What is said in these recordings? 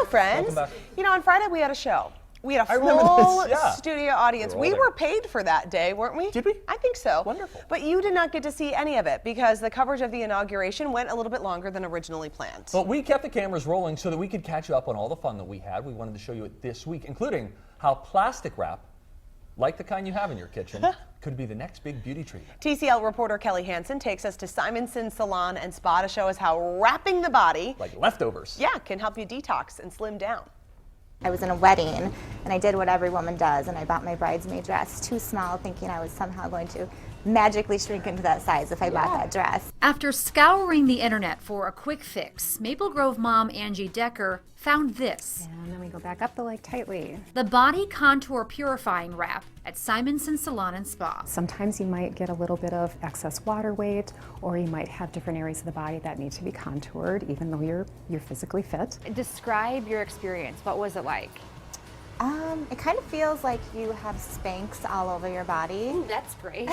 friends. You know, on Friday we had a show. We had a full studio audience. We were paid for that day, weren't we? Did we? I think so. Wonderful. But you did not get to see any of it because the coverage of the inauguration went a little bit longer than originally planned. But we kept the cameras rolling so that we could catch you up on all the fun that we had. We wanted to show you it this week, including how plastic wrap, like the kind you have in your kitchen, could be the next big beauty treatment. TCL reporter Kelli Hanson takes us to Simonson Salon and Spa to show us how wrapping the body, like leftovers, can help you detox and slim down. I was in a wedding, and I did what every woman does, and I bought my bridesmaid dress too small, thinking I was somehow going to magically shrink into that size if I bought that dress. After scouring the internet for a quick fix, Maple Grove mom Angie Decker found this. And then we go back up the leg tightly. The Body Contour Purifying Wrap at Simonson Salon and Spa. Sometimes you might get a little bit of excess water weight, or you might have different areas of the body that need to be contoured, even though you're physically fit. Describe your experience. What was it like? It kind of feels like you have Spanx all over your body. Ooh, that's great.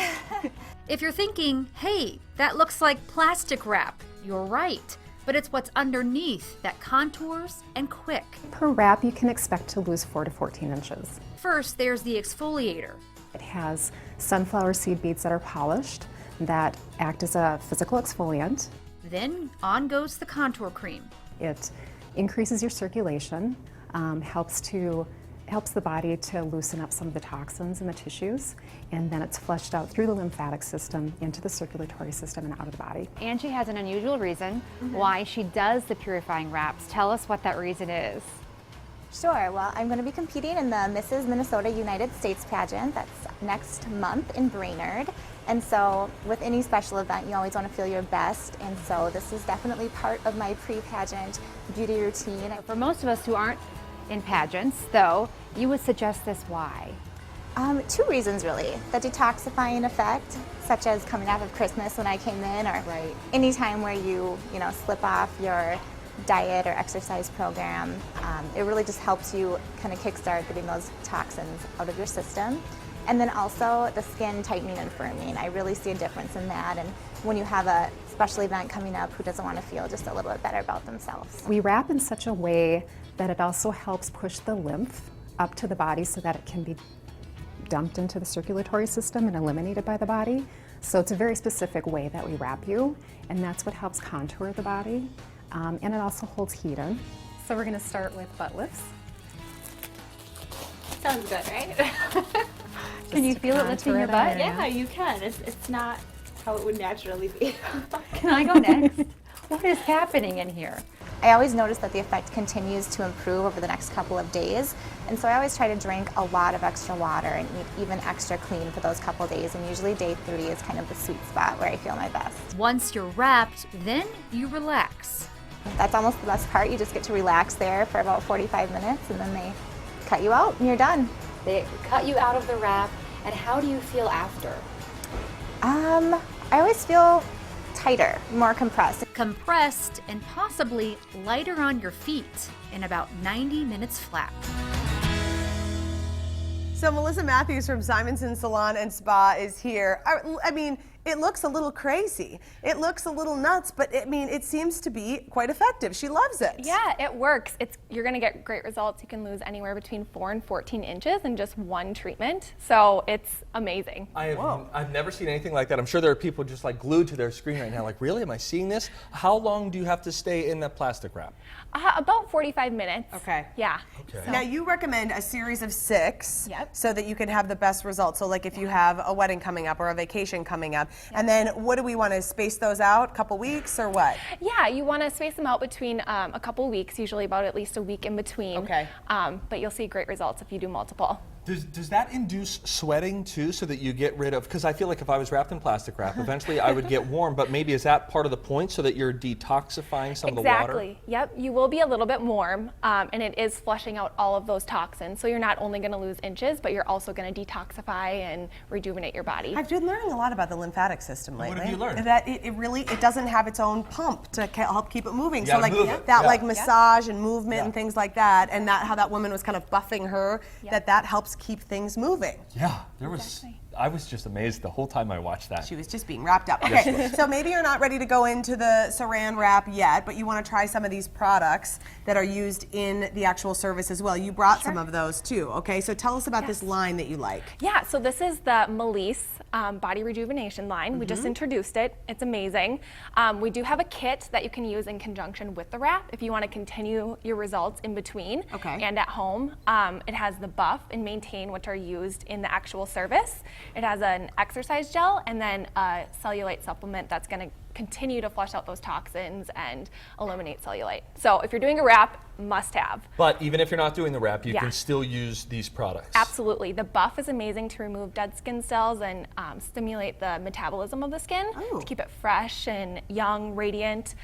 If you're thinking, hey, that looks like plastic wrap, you're right. But it's what's underneath that contours and quick. Per wrap, you can expect to lose 4 to 14 inches. First, there's the exfoliator. It has sunflower seed beads that are polished that act as a physical exfoliant. Then on goes the contour cream. It increases your circulation, helps the body to loosen up some of the toxins in the tissues, and then it's flushed out through the lymphatic system into the circulatory system and out of the body. Angie has an unusual reason why she does the purifying wraps. Tell us what that reason is. Sure, well, I'm going to be competing in the Mrs. Minnesota United States pageant that's next month in Brainerd. And so with any special event, you always want to feel your best. And so this is definitely part of my pre-pageant beauty routine. For most of us who aren't in pageants, though, you would suggest this. Why? 2 reasons really. The detoxifying effect, such as coming out of Christmas when I came in, or any time where you slip off your diet or exercise program. It really just helps you kind of kickstart getting those toxins out of your system. And then also the skin tightening and firming. I really see a difference in that. And when you have a special event coming up, who doesn't want to feel just a little bit better about themselves? We wrap in such a way that it also helps push the lymph up to the body so that it can be dumped into the circulatory system and eliminated by the body. So it's a very specific way that we wrap you, and that's what helps contour the body. And it also holds heat in. So we're going to start with butt lifts. Sounds good, right? Can you feel it lifting your butt? Yeah, you can. It's not how it would naturally be. Can I go next? What is happening in here? I always notice that the effect continues to improve over the next couple of days, and so I always try to drink a lot of extra water and eat even extra clean for those couple of days, and usually day 3 is kind of the sweet spot where I feel my best. Once you're wrapped, then you relax. That's almost the best part. You just get to relax there for about 45 minutes, and then they cut you out and you're done. They cut you out of the wrap, and how do you feel after? I always feel tighter, more compressed. Compressed and possibly lighter on your feet in about 90 minutes flat. So Melissa Matthews from Simonson Salon and Spa is here. I mean, it looks a little crazy. It looks a little nuts, but it seems to be quite effective. She loves it. Yeah, it works. You're going to get great results. You can lose anywhere between 4 and 14 inches in just one treatment. So it's amazing. I've never seen anything like that. I'm sure there are people just like glued to their screen right now, like, really? Am I seeing this? How long do you have to stay in that plastic wrap? About 45 minutes. Okay. Yeah. Okay. So. Now you recommend a series of 6 so that you can have the best results. So like if you have a wedding coming up or a vacation coming up, and then what do we want to space those out? Couple weeks or what? Yeah, you want to space them out between a couple weeks, usually about at least a week in between. Okay. But you'll see great results if you do multiple. Does that induce sweating too, so that you get rid of, because I feel like if I was wrapped in plastic wrap, eventually I would get warm, but maybe is that part of the point, so that you're detoxifying some of the water? Exactly, yep. You will be a little bit warm, and it is flushing out all of those toxins, so you're not only going to lose inches, but you're also going to detoxify and rejuvenate your body. I've been learning a lot about the lymphatic system lately. What have you learned? That it doesn't have its own pump to help keep it moving. Yeah, so like like massage and movement and things like that, and how that woman was kind of buffing her, that helps keep things moving. Yeah, there was. I was just amazed the whole time I watched that. She was just being wrapped up. Okay, so maybe you're not ready to go into the saran wrap yet, but you want to try some of these products that are used in the actual service as well. You brought some of those too, okay? So tell us about this line that you like. Yeah, so this is the Malisse Body Rejuvenation line. We just introduced it. It's amazing. We do have a kit that you can use in conjunction with the wrap if you want to continue your results in between and at home. It has the buff and maintain, which are used in the actual service. It has an exercise gel and then a cellulite supplement that's going to continue to flush out those toxins and eliminate cellulite. So if you're doing a wrap, must have. But even if you're not doing the wrap, you can still use these products. Absolutely. The buff is amazing to remove dead skin cells and stimulate the metabolism of the skin to keep it fresh and young, radiant.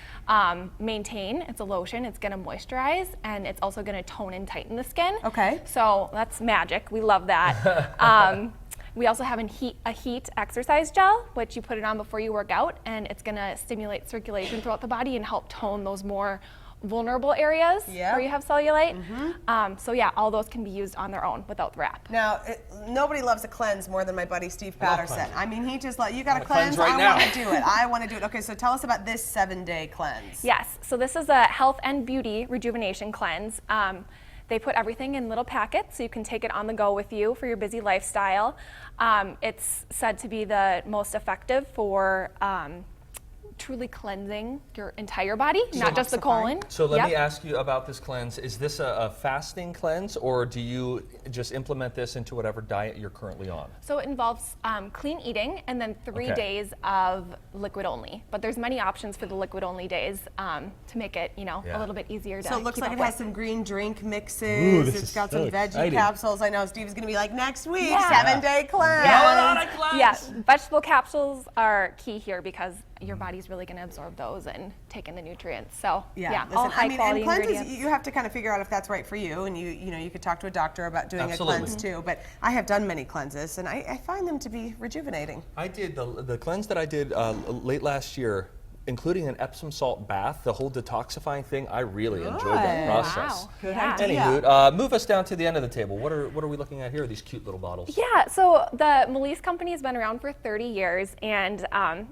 Maintain, it's a lotion, it's going to moisturize, and it's also going to tone and tighten the skin. Okay. So that's magic. We love that. We also have a heat exercise gel, which you put it on before you work out, and it's going to stimulate circulation throughout the body and help tone those more vulnerable areas where you have cellulite. So yeah, all those can be used on their own without the wrap. Now, nobody loves a cleanse more than my buddy Steve Patterson. I mean, he just like, you got to cleanse cleanse? right I now. want to do it. I want to do it. Okay, so tell us about this 7-day cleanse. Yes, so this is a health and beauty rejuvenation cleanse. They put everything in little packets so you can take it on the go with you for your busy lifestyle. It's said to be the most effective for truly cleansing your entire body, not just the colon. So let me ask you about this cleanse. Is this a fasting cleanse, or do you just implement this into whatever diet you're currently on? So it involves clean eating and then 3 days of liquid only. But there's many options for the liquid only days to make it, a little bit easier to So it looks keep like up it has with. some green drink mixes. Ooh, this it's is got so some veggie exciting. capsules. I know Steve's going to be like, next week, Yeah. 7-day cleanse. Going on a cleanse! Yes, vegetable capsules are key here because your body's really going to absorb those and take in the nutrients. So yeah, all listen, high quality and cleanses, ingredients. you have to kind of figure out if that's right for you, and you could talk to a doctor about doing Absolutely. a cleanse too. But I have done many cleanses, and I find them to be rejuvenating. I did the cleanse that I did late last year, including an Epsom salt bath, the whole detoxifying thing. I really enjoyed that process. Wow. Good idea. Anywho, move us down to the end of the table. What are we looking at here? These cute little bottles. Yeah, so the Malisse company has been around for 30 years, and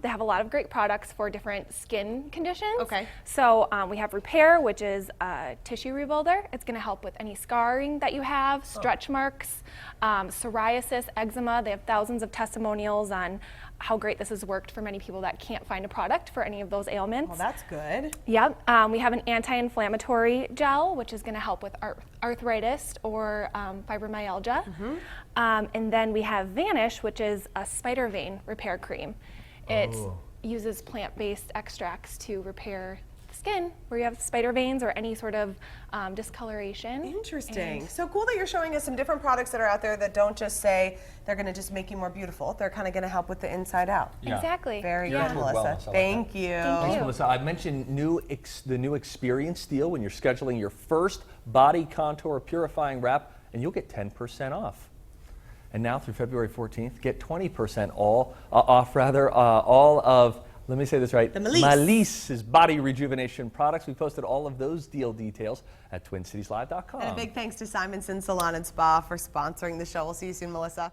they have a lot of great products for different skin conditions. Okay. So we have Repair, which is a tissue rebuilder. It's going to help with any scarring that you have, stretch marks, psoriasis, eczema. They have thousands of testimonials on how great this has worked for many people that can't find a product for any of those ailments. Well, that's good. Yep. We have an anti-inflammatory gel, which is going to help with arthritis or fibromyalgia. And then we have Vanish, which is a spider vein repair cream. It uses plant-based extracts to repair the skin where you have spider veins or any sort of discoloration. Interesting. So cool that you're showing us some different products that are out there that don't just say they're going to just make you more beautiful. They're kind of going to help with the inside out. Yeah. Exactly. Very You're good, into it well, Melissa. Melissa. I like Thank that. you. Thanks, you. Melissa. I mentioned the new experience deal when you're scheduling your first body contour purifying wrap, and you'll get 10% off. And now through February 14th, get 20% off all of, let me say this right, The Malisse. Malisse's body rejuvenation products. We posted all of those deal details at TwinCitiesLive.com. And a big thanks to Simonson Salon and Spa for sponsoring the show. We'll see you soon, Melissa.